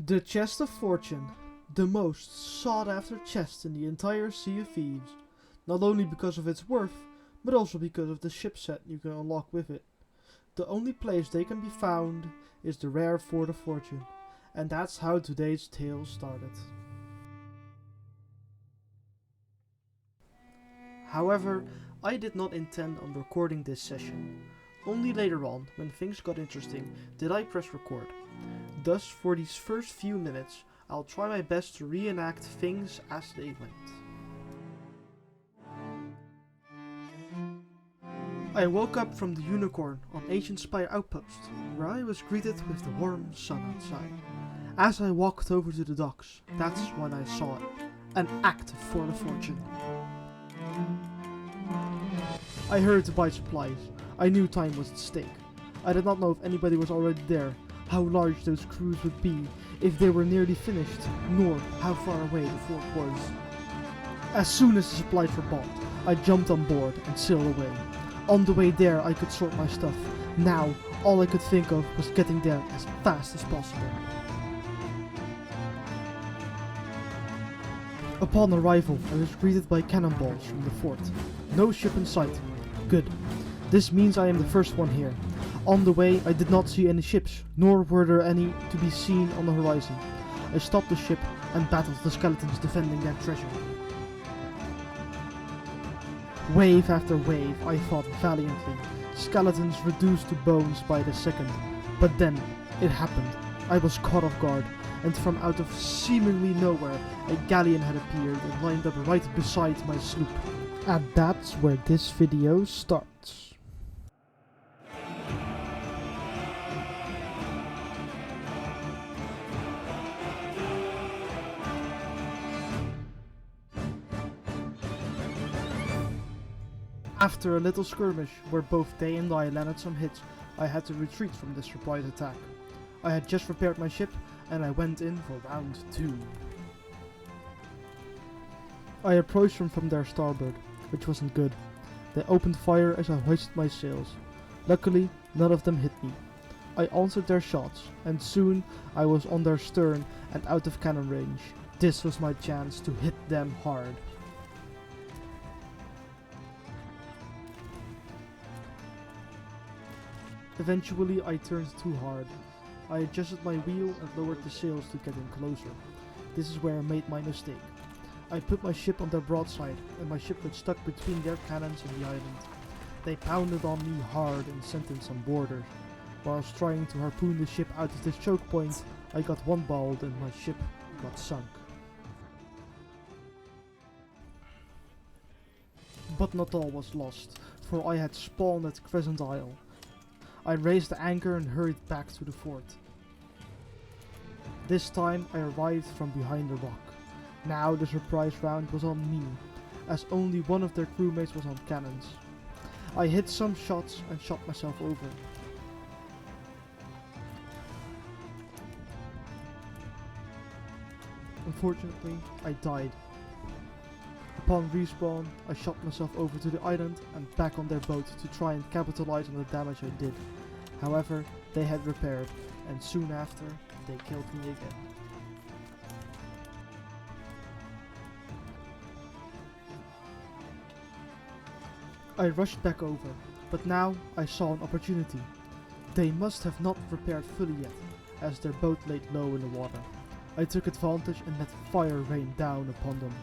The Chest of Fortune, the most sought after chest in the entire Sea of Thieves, not only because of its worth, but also because of the ship set you can unlock with it. The only place they can be found is the rare Fort of Fortune, and that's how today's tale started. However, I did not intend on recording this session. Only later on, when things got interesting, did I press record. Thus, for these first few minutes, I'll try my best to reenact things as they went. I woke up from the Unicorn on Ancient Spire Outpost, where I was greeted with the warm sun outside. As I walked over to the docks, that's when I saw it. An active Fort of Fortune. I hurried to buy supplies. I knew time was at stake. I did not know if anybody was already there, how large those crews would be, if they were nearly finished, nor how far away the fort was. As soon as the supplies were bought, I jumped on board and sailed away. On the way there I could sort my stuff. Now, all I could think of was getting there as fast as possible. Upon arrival, I was greeted by cannonballs from the fort. No ship in sight. Good. This means I am the first one here. On the way, I did not see any ships, nor were there any to be seen on the horizon. I stopped the ship and battled the skeletons defending their treasure. Wave after wave, I fought valiantly, skeletons reduced to bones by the second. But then, it happened. I was caught off guard, and from out of seemingly nowhere, a galleon had appeared and lined up right beside my sloop. And that's where this video starts. After a little skirmish, where both they and I landed some hits, I had to retreat from this surprise attack. I had just repaired my ship, and I went in for round 2. I approached them from their starboard, which wasn't good. They opened fire as I hoisted my sails. Luckily, none of them hit me. I answered their shots, and soon I was on their stern and out of cannon range. This was my chance to hit them hard. Eventually I turned too hard. I adjusted my wheel and lowered the sails to get in closer. This is where I made my mistake. I put my ship on their broadside, and my ship got stuck between their cannons and the island. They pounded on me hard and sent in some boarders. Whilst trying to harpoon the ship out of this choke point, I got one-balled and my ship got sunk. But not all was lost, for I had spawned at Crescent Isle. I raised the anchor and hurried back to the fort. This time I arrived from behind a rock. Now the surprise round was on me, as only one of their crewmates was on cannons. I hit some shots and shot myself over. Unfortunately, I died. Upon respawn, I shot myself over to the island and back on their boat to try and capitalize on the damage I did. However, they had repaired, and soon after, they killed me again. I rushed back over, but now I saw an opportunity. They must have not repaired fully yet, as their boat laid low in the water. I took advantage and let fire rain down upon them.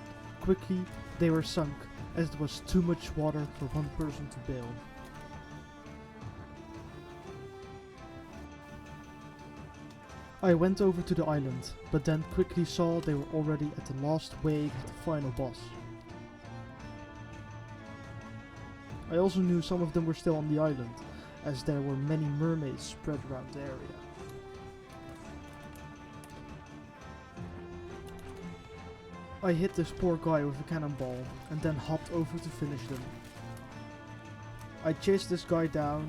Quickly, they were sunk, as there was too much water for one person to bail. I went over to the island, but then quickly saw they were already at the last wave of the final boss. I also knew some of them were still on the island, as there were many mermaids spread around the area. I hit this poor guy with a cannonball, and then hopped over to finish them. I chased this guy down.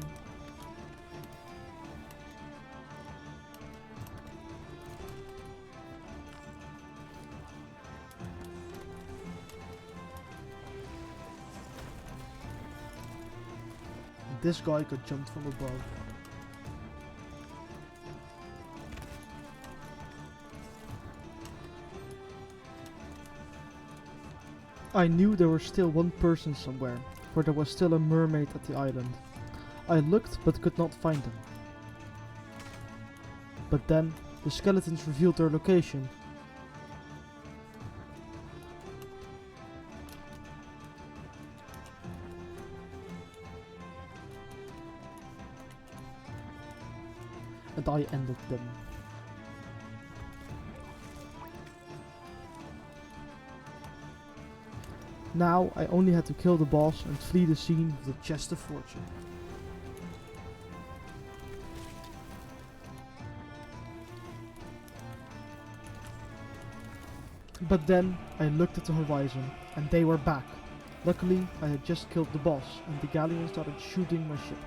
This guy got jumped from above. I knew there was still one person somewhere, for there was still a mermaid at the island. I looked but could not find them. But then, the skeletons revealed their location. And I ended them. Now I only had to kill the boss and flee the scene with the chest of fortune. But then I looked at the horizon and they were back. Luckily I had just killed the boss and the Galleon started shooting my ship.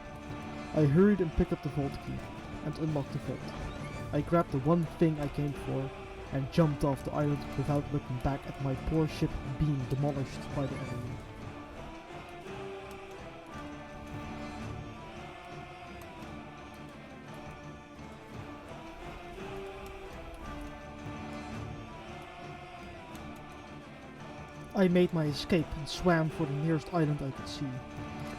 I hurried and picked up the vault key and unlocked the vault. I grabbed the one thing I came for and jumped off the island without looking back at my poor ship being demolished by the enemy. I made my escape and swam for the nearest island I could see.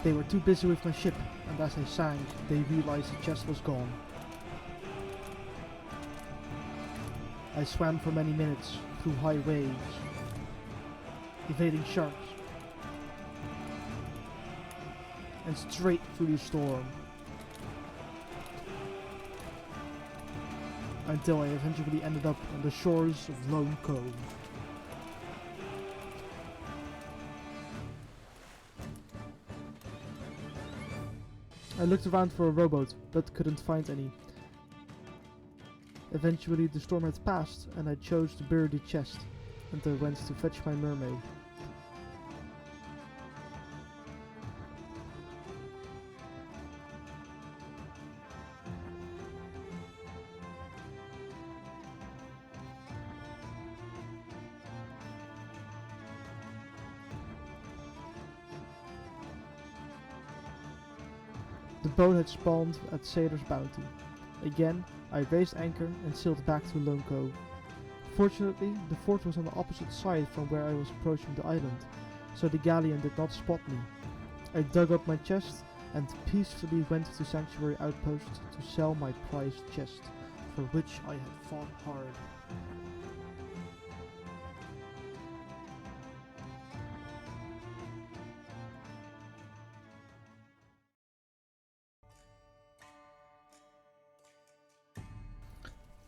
They were too busy with my ship, and as I sank, they realized the chest was gone. I swam for many minutes through high waves, evading sharks, and straight through the storm, until I eventually ended up on the shores of Lone Cove. I looked around for a rowboat, but couldn't find any. Eventually the storm had passed, and I chose to bury the chest, and I went to fetch my mermaid. The boat had spawned at Sailor's Bounty. Again, I raised anchor and sailed back to Lone Cove. Fortunately, the fort was on the opposite side from where I was approaching the island, so the Galleon did not spot me. I dug up my chest and peacefully went to Sanctuary Outpost to sell my prized chest, for which I had fought hard.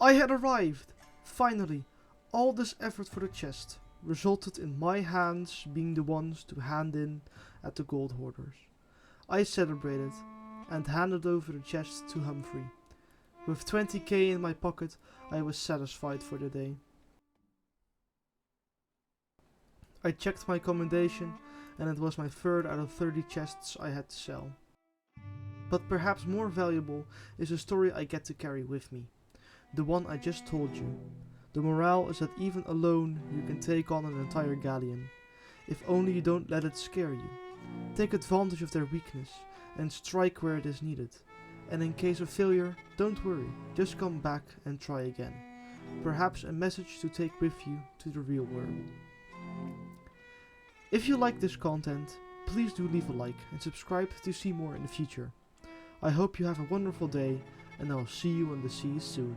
I had arrived! Finally! All this effort for the chest resulted in my hands being the ones to hand in at the gold hoarders. I celebrated and handed over the chest to Humphrey. With 20k in my pocket, I was satisfied for the day. I checked my commendation and it was my third out of 30 chests I had to sell. But perhaps more valuable is the story I get to carry with me. The one I just told you. The morale is that even alone you can take on an entire galleon. If only you don't let it scare you. Take advantage of their weakness and strike where it is needed. And in case of failure, don't worry, just come back and try again. Perhaps a message to take with you to the real world. If you like this content, please do leave a like and subscribe to see more in the future. I hope you have a wonderful day and I'll see you on the seas soon.